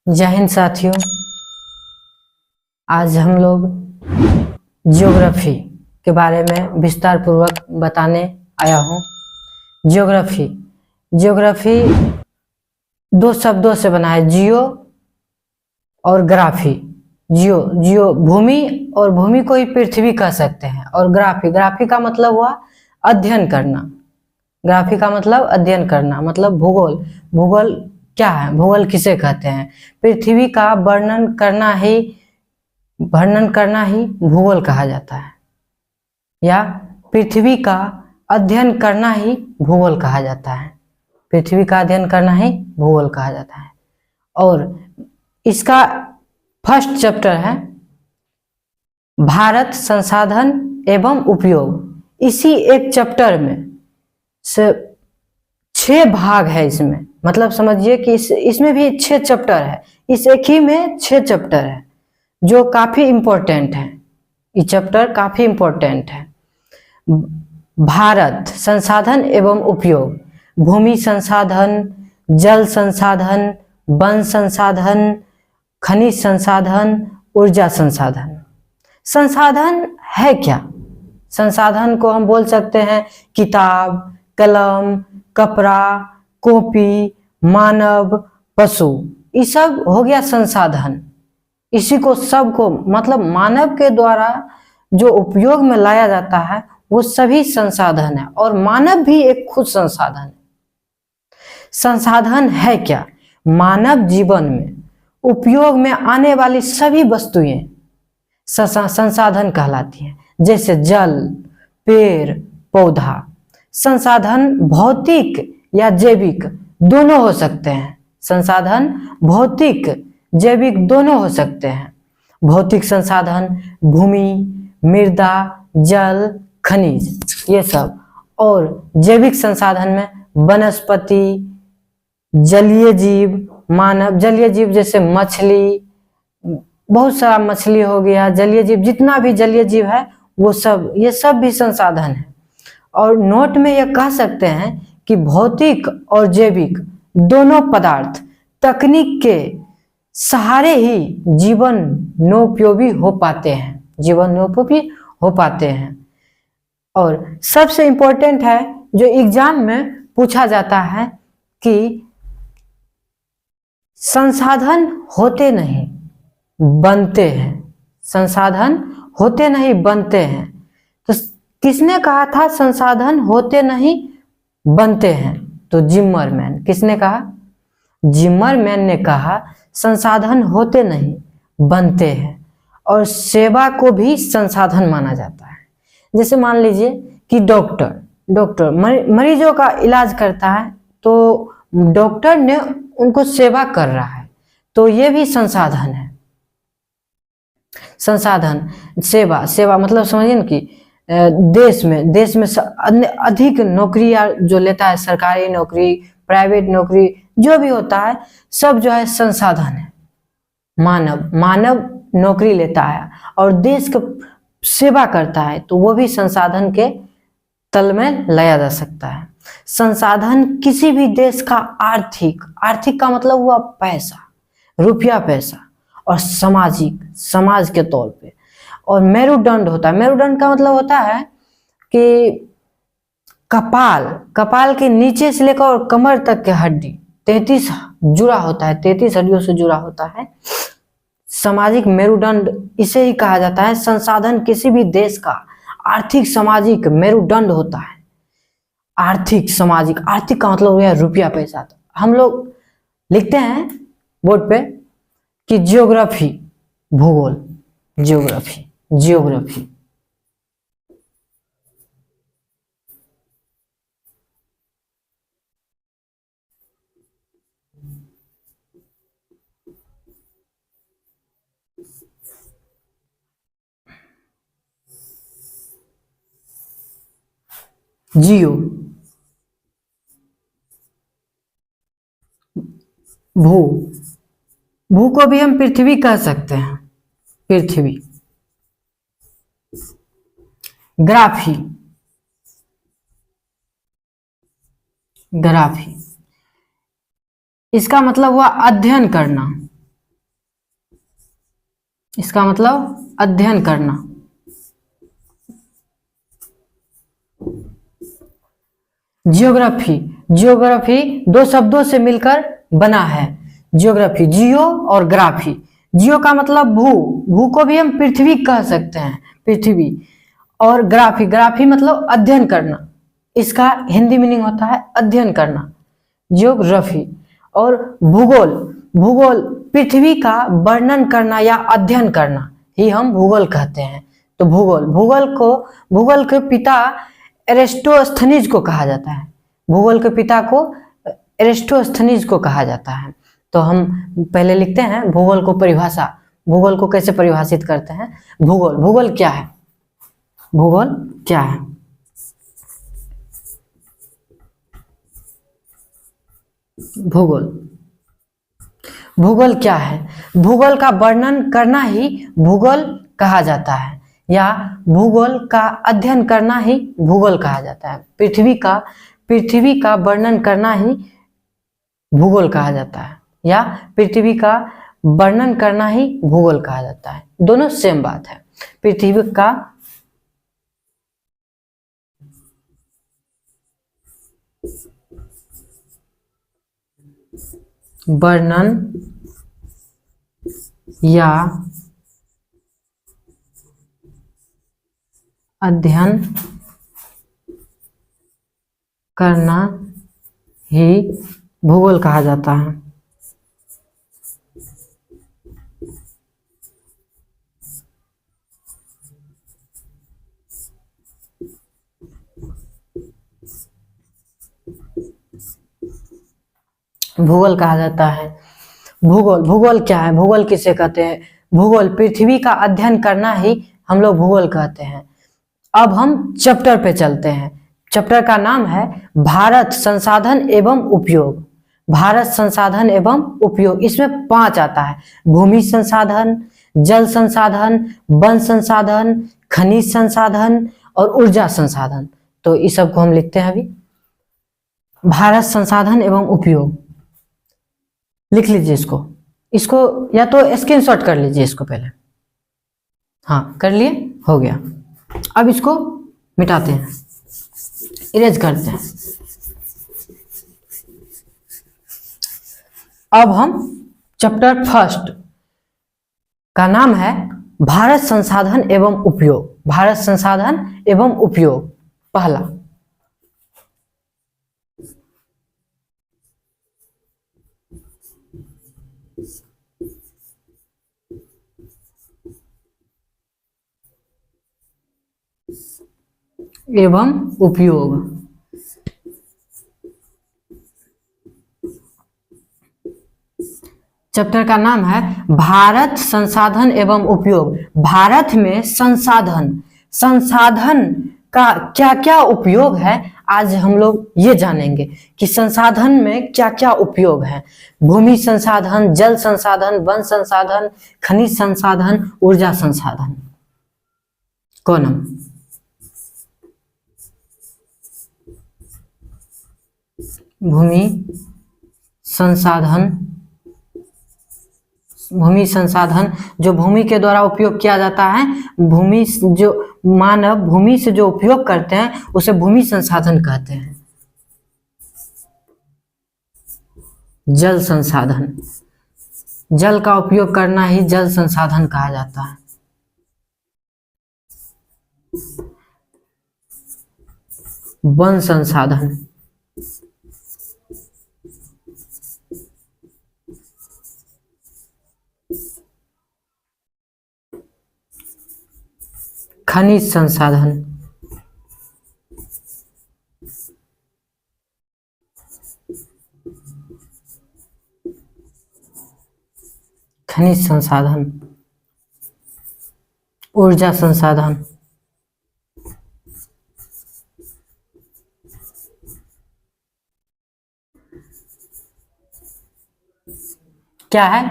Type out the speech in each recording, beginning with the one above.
जय हिंद साथियों। आज हम लोग ज्योग्राफी के बारे में विस्तार पूर्वक बताने आया हूँ। ज्योग्राफी ज्योग्राफी दो शब्दों से बना है, जियो और ग्राफी। जियो जियो भूमि, और भूमि को ही पृथ्वी कह सकते हैं। और ग्राफी ग्राफी का मतलब हुआ अध्ययन करना। ग्राफी का मतलब अध्ययन करना, मतलब भूगोल। भूगोल क्या है? भूगोल किसे कहते हैं? पृथ्वी का वर्णन करना ही भूगोल कहा जाता है, या पृथ्वी का अध्ययन करना ही भूगोल कहा जाता है। पृथ्वी का अध्ययन करना ही भूगोल कहा जाता है। और इसका फर्स्ट चैप्टर है भारत, संसाधन एवं उपयोग। इसी एक चैप्टर में से 6 भाग है। इसमें मतलब समझिए कि इसमें भी 6 चैप्टर है। इस एक ही में 6 चैप्टर है जो काफी इम्पोर्टेंट है। ये चैप्टर काफी इम्पोर्टेंट है। भारत, संसाधन एवं उपयोग। भूमि संसाधन, जल संसाधन, वन संसाधन, खनिज संसाधन, ऊर्जा संसाधन। संसाधन है क्या? संसाधन को हम बोल सकते हैं किताब, कलम, कपड़ा, कॉपी, मानव, पशु। ये सब हो गया संसाधन। इसी को सबको मतलब मानव के द्वारा जो उपयोग में लाया जाता है वो सभी संसाधन है, और मानव भी एक खुद संसाधन है। संसाधन है क्या? मानव जीवन में उपयोग में आने वाली सभी वस्तुएं संसाधन कहलाती हैं। जैसे जल, पेड़, पौधा। संसाधन भौतिक या जैविक दोनों हो सकते हैं। संसाधन भौतिक, जैविक दोनों हो सकते हैं। भौतिक संसाधन भूमि, मृदा, जल, खनिज, ये सब। और जैविक संसाधन में वनस्पति, जलीय जीव, मानव। जलीय जीव जैसे मछली, बहुत सारा मछली हो गया। जलीय जीव, जितना भी जलीय जीव है वो सब, ये सब भी संसाधन है। और नोट में यह कह सकते हैं कि भौतिक और जैविक दोनों पदार्थ तकनीक के सहारे ही जीवनोपयोगी हो पाते हैं। जीवनोपयोगी हो पाते हैं। और सबसे इम्पोर्टेंट है जो एग्जाम में पूछा जाता है कि संसाधन होते नहीं बनते हैं। संसाधन होते नहीं बनते हैं। तो किसने कहा था संसाधन होते नहीं बनते हैं? तो जिमरमैन। किसने कहा? जिमरमैन ने कहा संसाधन होते नहीं बनते हैं। और सेवा को भी संसाधन माना जाता है। जैसे मान लीजिए कि डॉक्टर मरीजों का इलाज करता है, तो डॉक्टर ने उनको सेवा कर रहा है, तो ये भी संसाधन है। संसाधन, सेवा मतलब समझिए ना कि देश में अधिक नौकरी जो लेता है, सरकारी नौकरी, प्राइवेट नौकरी, जो भी होता है सब जो है संसाधन है। मानव नौकरी लेता है और देश की सेवा करता है, तो वो भी संसाधन के तल में लाया जा सकता है। संसाधन किसी भी देश का आर्थिक का मतलब हुआ पैसा, रुपया पैसा, और समाज के तौर पे। और मेरुदंड होता है। मेरुदंड का मतलब होता है कि कपाल के नीचे से लेकर और कमर तक के हड्डी 33 जुड़ा होता है, 33 हड्डियों से जुड़ा होता है। सामाजिक मेरुदंड इसे ही कहा जाता है। संसाधन किसी भी देश का आर्थिक सामाजिक मेरुदंड होता है। आर्थिक का मतलब हो गया रुपया पैसा। तो हम लोग लिखते हैं बोर्ड पे कि ज्योग्राफी भूगोल, ज्योग्राफी। जियो, भू को भी हम पृथ्वी कह सकते हैं। पृथ्वी। ग्राफी इसका मतलब हुआ अध्ययन करना। इसका मतलब अध्ययन करना। जियोग्राफी, जियोग्राफी दो शब्दों से मिलकर बना है। जियोग्राफी, जियो और ग्राफी। जियो का मतलब भू, भू को भी हम पृथ्वी कह सकते हैं, पृथ्वी। और ग्राफी, ग्राफी मतलब अध्ययन करना, इसका हिंदी मीनिंग होता है अध्ययन करना, जियोग्राफी। और भूगोल, भूगोल पृथ्वी का वर्णन करना या अध्ययन करना ही हम भूगोल कहते हैं। तो भूगोल, भूगोल के पिता एरिस्टोस्थनीज को कहा जाता है। भूगोल के पिता को एरिस्टोस्थनीज को कहा जाता है। तो हम पहले लिखते हैं भूगोल को परिभाषा, भूगोल को कैसे परिभाषित करते हैं। भूगोल, भूगोल क्या है? भूगोल क्या है? भूगोल, भूगोल क्या है? भूगोल का वर्णन करना ही भूगोल कहा जाता है, या भूगोल का अध्ययन करना ही भूगोल कहा जाता है। पृथ्वी का वर्णन करना ही भूगोल कहा जाता है, या पृथ्वी का वर्णन करना ही भूगोल कहा जाता है। दोनों सेम बात है। पृथ्वी का वर्णन या अध्ययन करना ही भूगोल कहा जाता है। भूगोल कहा जाता है। भूगोल, भूगोल क्या है? भूगोल किसे कहते हैं? भूगोल पृथ्वी का अध्ययन करना ही हम लोग भूगोल कहते हैं। अब हम चैप्टर पे चलते हैं। चैप्टर का नाम है भारत संसाधन एवं उपयोग। भारत संसाधन एवं उपयोग, इसमें 5 आता है। भूमि संसाधन, जल संसाधन, वन संसाधन, खनिज संसाधन और ऊर्जा संसाधन। तो इस सब को हम लिखते हैं अभी। भारत संसाधन एवं उपयोग लिख लीजिए इसको या तो स्क्रीनशॉट कर लीजिए इसको पहले। हाँ, कर लिए, हो गया। अब इसको मिटाते हैं, इरेज करते हैं। अब हम चैप्टर फर्स्ट का नाम है भारत संसाधन एवं उपयोग। भारत संसाधन एवं उपयोग पहला। एवं उपयोग, चैप्टर का नाम है भारत संसाधन एवं उपयोग। भारत में संसाधन का क्या क्या उपयोग है, आज हम लोग ये जानेंगे कि संसाधन में क्या क्या उपयोग है। भूमि संसाधन, जल संसाधन, वन संसाधन, खनिज संसाधन, ऊर्जा संसाधन। कौन? भूमि संसाधन, भूमि संसाधन जो भूमि के द्वारा उपयोग किया जाता है, भूमि जो मानव भूमि से जो उपयोग करते हैं उसे भूमि संसाधन कहते हैं। जल संसाधन, जल का उपयोग करना ही जल संसाधन कहा जाता है। वन संसाधन, खनिज संसाधन, खनिज संसाधन, ऊर्जा संसाधन, क्या है?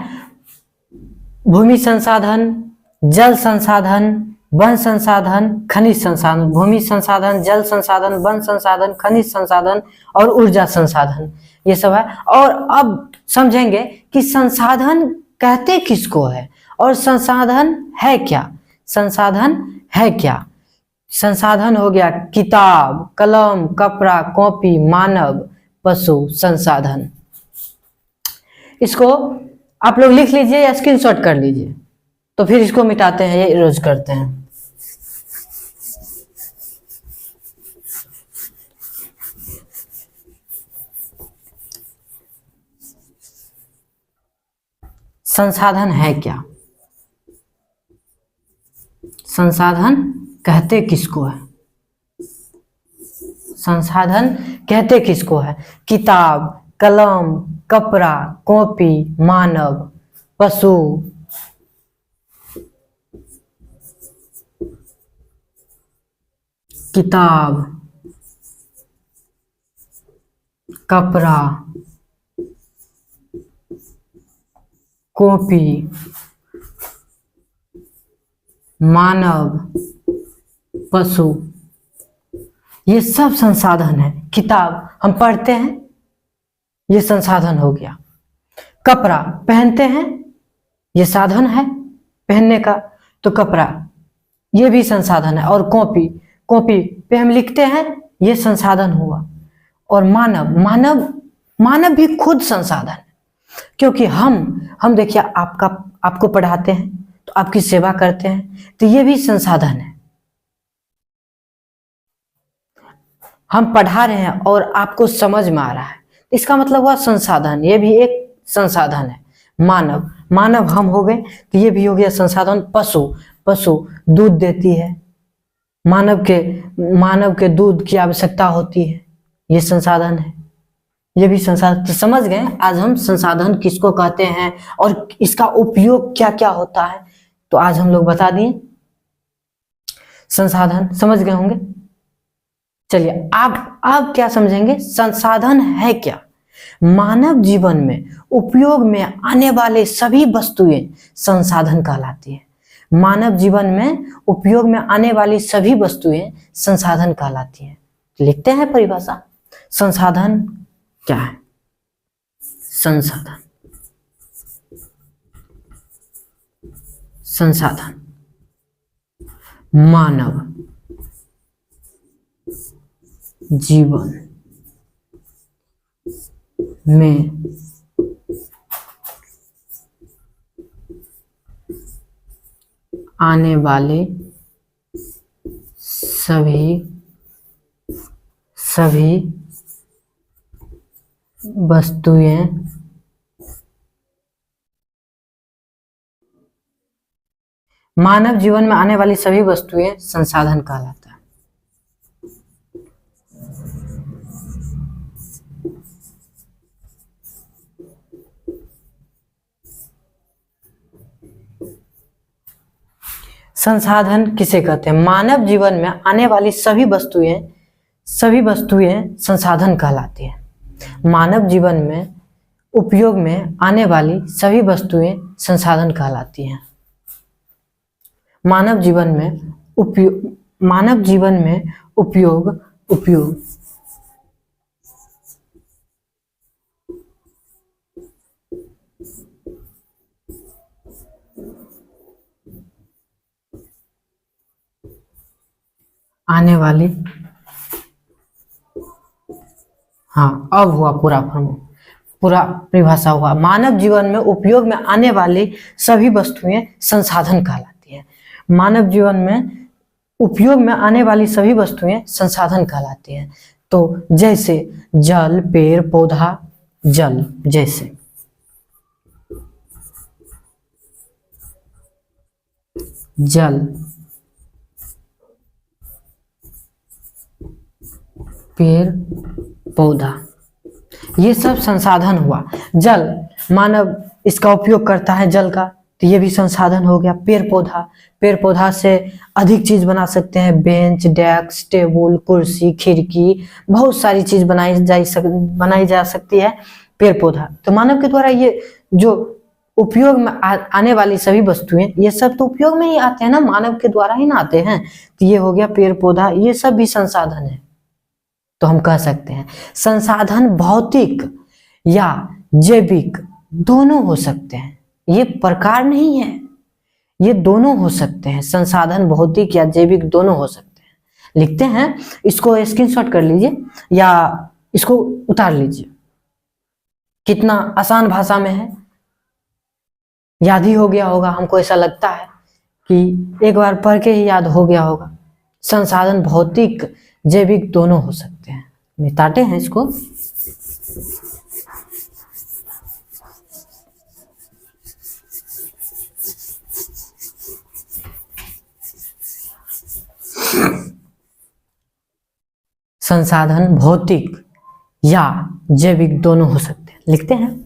भूमि संसाधन, जल संसाधन, वन संसाधन, खनिज संसाधन। भूमि संसाधन, जल संसाधन, वन संसाधन, खनिज संसाधन और ऊर्जा संसाधन, ये सब है। और अब समझेंगे कि संसाधन कहते किसको है और संसाधन है क्या? संसाधन है क्या? संसाधन हो गया किताब, कलम, कपड़ा, कॉपी, मानव, पशु, संसाधन। इसको आप लोग लिख लीजिए या स्क्रीनशॉट कर लीजिए, तो फिर इसको मिटाते हैं, ये रोज करते हैं। संसाधन है क्या? संसाधन कहते किसको है? संसाधन कहते किसको है? किताब, कलम, कपड़ा, कॉपी, मानव, पशु। किताब, कपड़ा, कॉपी, मानव, पशु, ये सब संसाधन है। किताब हम पढ़ते हैं, ये संसाधन हो गया। कपड़ा पहनते हैं, ये साधन है पहनने का, तो कपड़ा ये भी संसाधन है। और कॉपी, कॉपी पे हम लिखते हैं, ये संसाधन हुआ। और मानव, मानव मानव भी खुद संसाधन है, क्योंकि हम देखिए आपको पढ़ाते हैं तो आपकी सेवा करते हैं, तो ये भी संसाधन है। हम पढ़ा रहे हैं और आपको समझ में आ रहा है, इसका मतलब हुआ संसाधन, ये भी एक संसाधन है। मानव, मानव हम हो गए, तो ये भी हो गया संसाधन। पशु, पशु दूध देती है, मानव के दूध की आवश्यकता होती है, ये संसाधन है, ये भी संसाधन। तो समझ गए आज हम संसाधन किसको कहते हैं और इसका उपयोग क्या क्या होता है, तो आज हम लोग बता दिए। संसाधन समझ गए होंगे। चलिए आप क्या समझेंगे? संसाधन है क्या? मानव जीवन में उपयोग में आने वाले सभी वस्तुएं संसाधन कहलाती है। मानव जीवन में उपयोग में आने वाली सभी वस्तुएं संसाधन कहलाती हैं। लिखते हैं परिभाषा। संसाधन क्या है? संसाधन, संसाधन मानव जीवन में आने वाले सभी वस्तुएं मानव जीवन में आने वाली सभी वस्तुएं संसाधन कहलाता है। संसाधन किसे कहते हैं? मानव जीवन में आने वाली सभी वस्तुएं संसाधन कहलाती हैं। मानव जीवन में उपयोग में आने वाली सभी वस्तुएं संसाधन कहलाती हैं। मानव जीवन में उपयोग आने वाली, हाँ अब हुआ पूरा परिभाषा हुआ। मानव जीवन में उपयोग में आने वाली सभी वस्तुएं संसाधन कहलाती है। मानव जीवन में उपयोग में आने वाली सभी वस्तुएं संसाधन कहलाती हैं। तो जैसे जल, पेड़, पौधा, जल, जैसे जल, पेड़, पौधा, ये सब संसाधन हुआ। जल, मानव इसका उपयोग करता है जल का, तो ये भी संसाधन हो गया। पेड़ पौधा से अधिक चीज बना सकते हैं, बेंच, डेस्क, टेबल, कुर्सी, खिड़की, बहुत सारी चीज बनाई जा सकती है पेड़ पौधा। तो मानव के द्वारा ये जो उपयोग में आने वाली सभी वस्तुएं, ये सब तो उपयोग में ही आते हैं ना, मानव के द्वारा ही ना आते हैं। तो ये हो गया पेड़ पौधा, ये सब भी संसाधन है। तो हम कह सकते हैं संसाधन भौतिक या जैविक दोनों हो सकते हैं, ये प्रकार नहीं है। ये दोनों हो सकते हैं, संसाधन भौतिक या जैविक दोनों हो सकते हैं। लिखते हैं, इसको स्क्रीनशॉट कर लीजिए या इसको उतार लीजिए। कितना आसान भाषा में है, याद ही हो गया होगा, हमको ऐसा लगता है कि एक बार पढ़ के ही याद हो गया होगा। संसाधन भौतिक जैविक दोनों हो सकते हैं। मिटाते हैं इसको। संसाधन भौतिक या जैविक दोनों हो सकते हैं। लिखते हैं,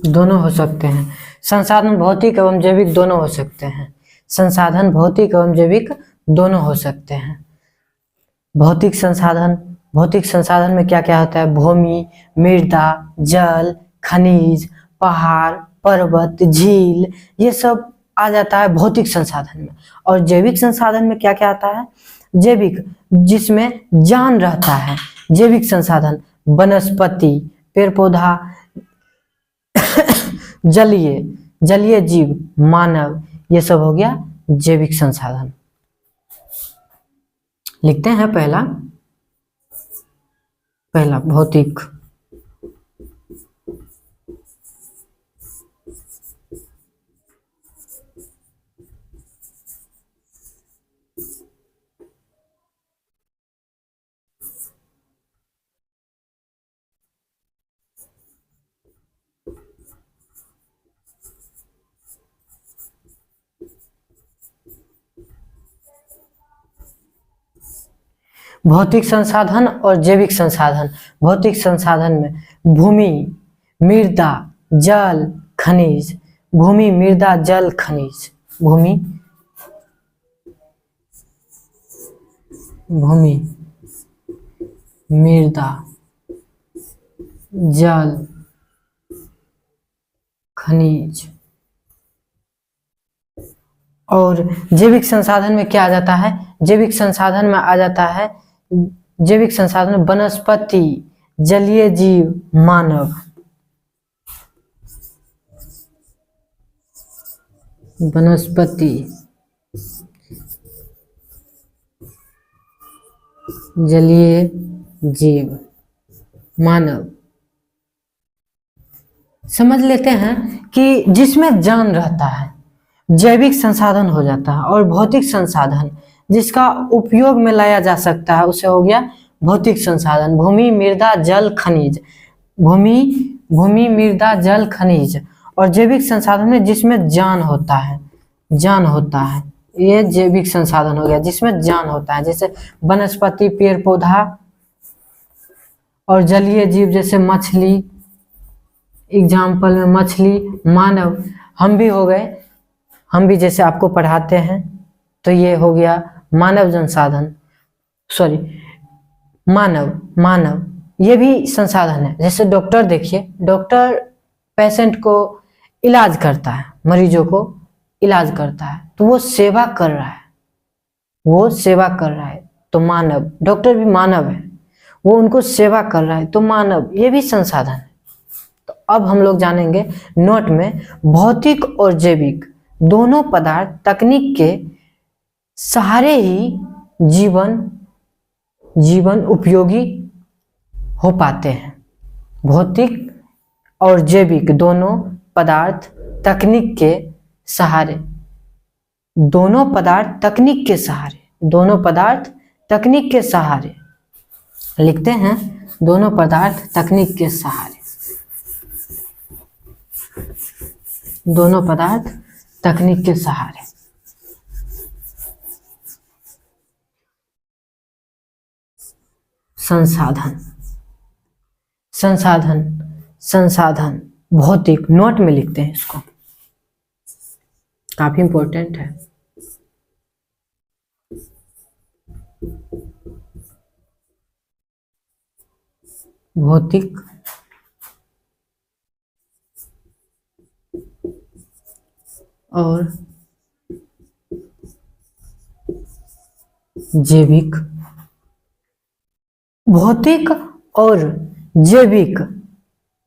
दोनों हो सकते हैं। संसाधन भौतिक एवं जैविक दोनों हो सकते हैं। संसाधन भौतिक एवं जैविक दोनों हो सकते हैं। भौतिक संसाधन में क्या क्या होता है? भूमि, मृदा, जल, खनिज, पहाड़, पर्वत, झील, ये सब आ जाता है भौतिक संसाधन में। और जैविक संसाधन में क्या क्या आता है? जैविक, जिसमें जान रहता है। जैविक संसाधन वनस्पति, पेड़ पौधा, जलीय जीव, मानव, ये सब हो गया जैविक संसाधन। लिखते हैं पहला भौतिक। भौतिक संसाधन और जैविक संसाधन। भौतिक संसाधन में भूमि, मृदा, जल, खनिज। भूमि, मृदा, जल, खनिज। भूमि, मृदा, जल, खनिज। और जैविक संसाधन में क्या आ जाता है? जैविक संसाधन में आ जाता है, जैविक संसाधन में वनस्पति, जलीय जीव, मानव। वनस्पति, जलीय जीव, मानव। समझ लेते हैं कि जिसमें जान रहता है जैविक संसाधन हो जाता है, और भौतिक संसाधन जिसका उपयोग में लाया जा सकता है उसे हो गया भौतिक संसाधन। भूमि, मृदा, जल, खनिज। भूमि, मृदा, जल, खनिज। और जैविक संसाधन में जिसमें जान होता है, ये जैविक संसाधन हो गया जिसमें जान होता है, जैसे वनस्पति, पेड़ पौधा, और जलीय जीव जैसे मछली, एग्जाम्पल में मछली, मानव, हम भी हो गए, हम भी जैसे आपको पढ़ाते हैं, तो ये हो गया मानव संसाधन, मानव ये भी संसाधन है। जैसे डॉक्टर, देखिए डॉक्टर पेशेंट को इलाज करता है, मरीजों को इलाज करता है, तो वो सेवा कर रहा है, तो मानव, डॉक्टर भी मानव है, वो उनको सेवा कर रहा है, तो मानव, ये भी संसाधन है। तो अब हम लोग जानेंगे नोट में, भौतिक और जैविक दोनों पदार्थ तकनीक के सहारे ही जीवन उपयोगी हो पाते हैं। भौतिक और जैविक दोनों पदार्थ तकनीक के सहारे, दोनों पदार्थ तकनीक के सहारे। लिखते हैं, दोनों पदार्थ तकनीक के सहारे, दोनों पदार्थ तकनीक के सहारे। संसाधन, संसाधन, संसाधन भौतिक, नोट में लिखते हैं इसको, काफी इंपॉर्टेंट है। भौतिक और जैविक, भौतिक और जैविक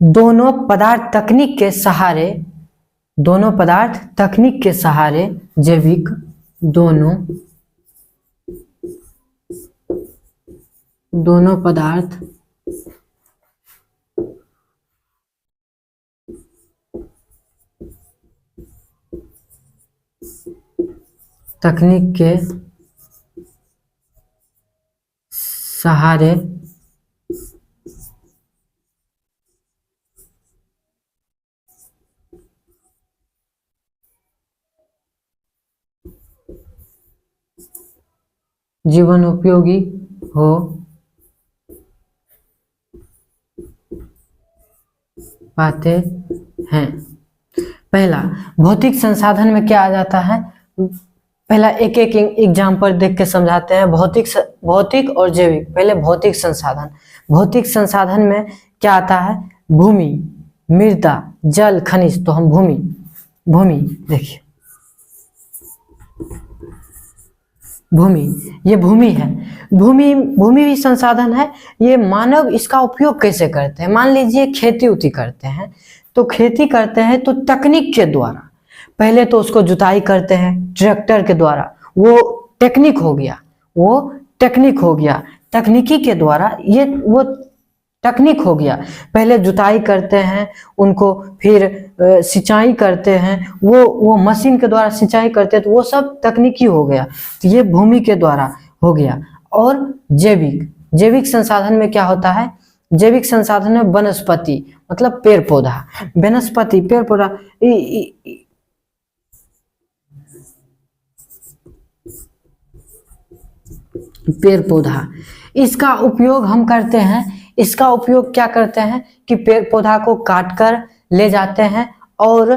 दोनों पदार्थ तकनीक के सहारे, दोनों पदार्थ तकनीक के सहारे, जैविक दोनों पदार्थ तकनीक के सहारे जीवन उपयोगी हो पाते हैं। पहला, भौतिक संसाधन में क्या आ जाता है, पहला एक एक एग्जाम्पल देख के समझाते हैं। भौतिक और जैविक। पहले भौतिक संसाधन, भौतिक संसाधन में क्या आता है, भूमि, मृदा, जल, खनिज। तो हम भूमि देखिए, भूमि, ये भूमि है। भूमि भी संसाधन है। ये मानव इसका उपयोग कैसे करते हैं, मान लीजिए खेती उती करते हैं, तो खेती करते हैं तो तकनीक के द्वारा, पहले तो उसको जुताई करते हैं ट्रैक्टर के द्वारा, वो टेक्निक हो गया, तकनीकी के द्वारा वो तकनीक हो गया। पहले जुताई करते हैं उनको, फिर सिंचाई करते हैं, वो मशीन के द्वारा सिंचाई करते हैं, तो वो सब तकनीकी हो गया। तो ये भूमि के द्वारा हो गया। और जैविक संसाधन में क्या होता है, जैविक संसाधन में वनस्पति मतलब पेड़ पौधा, वनस्पति पेड़ पौधा, पेड़ पौधा, इसका उपयोग हम करते हैं। इसका उपयोग क्या करते हैं कि पेड़ पौधा को काट कर ले जाते हैं और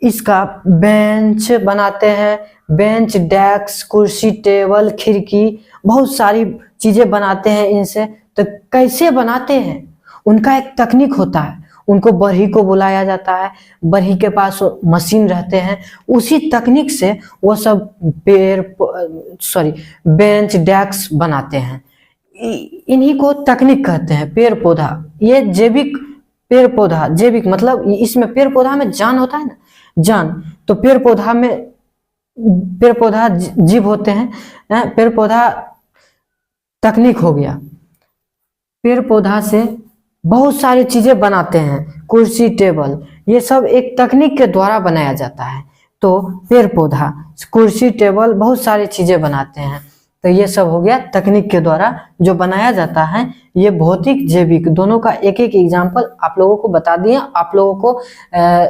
इसका बेंच बनाते हैं, बेंच, डेस्क, कुर्सी, टेबल, खिड़की, बहुत सारी चीजें बनाते हैं इनसे। तो कैसे बनाते हैं, उनका एक तकनीक होता है। उनको बरही को बुलाया जाता है, बरही के पास मशीन रहते हैं, उसी तकनीक से वो सब बेंच, डेस्क बनाते हैं। इन्हीं को तकनीक कहते हैं, पेड़ पौधा। ये जैविक, पेड़ पौधा जैविक मतलब इसमें पेड़ पौधा में जान होता है ना, जान। तो पेड़ पौधा जीव होते हैं, पेड़ पौधा तकनीक हो गया। पेड़ पौधा से बहुत सारी चीजें बनाते हैं, कुर्सी, टेबल, ये सब एक तकनीक के द्वारा बनाया जाता है। तो पेड़ पौधा, कुर्सी, टेबल, बहुत सारी चीजें बनाते हैं। तो ये सब हो गया तकनीक के द्वारा जो बनाया जाता है। ये भौतिक, जैविक दोनों का एक एक एग्जाम्पल आप लोगों को बता दिए। आप लोगों को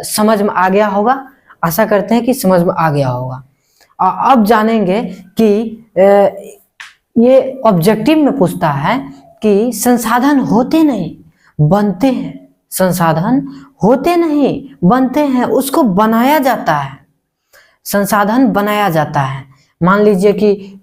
समझ में आ गया होगा, आशा करते हैं कि समझ में आ गया होगा। अब जानेंगे कि ये ऑब्जेक्टिव में पूछता है कि संसाधन होते नहीं बनते हैं, संसाधन होते नहीं बनते हैं, उसको बनाया जाता है, संसाधन बनाया जाता है। मान लीजिए कि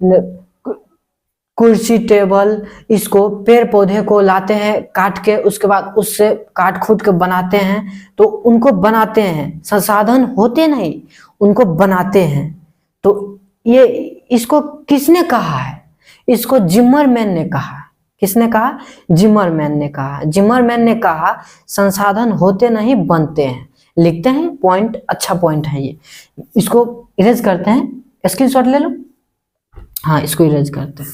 कुर्सी, टेबल, इसको पेड़ पौधे को लाते हैं काट के, उसके बाद उससे काट खूट के बनाते हैं, तो उनको बनाते हैं, संसाधन होते नहीं, उनको बनाते हैं। तो ये इसको किसने कहा है, इसको जिमरमैन ने कहा। किसने कहा, जिमरमैन ने कहा। जिमरमैन ने कहा संसाधन होते नहीं बनते हैं। लिखते हैं, पॉइंट, अच्छा पॉइंट है ये। इसको इरेज करते हैं, स्क्रीनशॉट ले लो। हाँ, इसको इरेज करते हैं।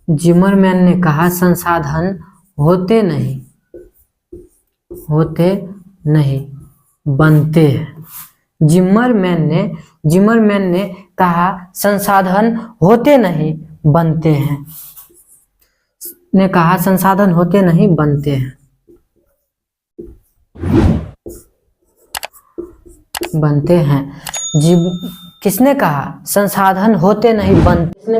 जिमरमैन ने कहा संसाधन होते नहीं बनते हैं। जिमरमैन ने कहा संसाधन होते नहीं बनते हैं, ने कहा संसाधन होते नहीं बनते हैं, बनते हैं। किसने कहा संसाधन होते नहीं बनते,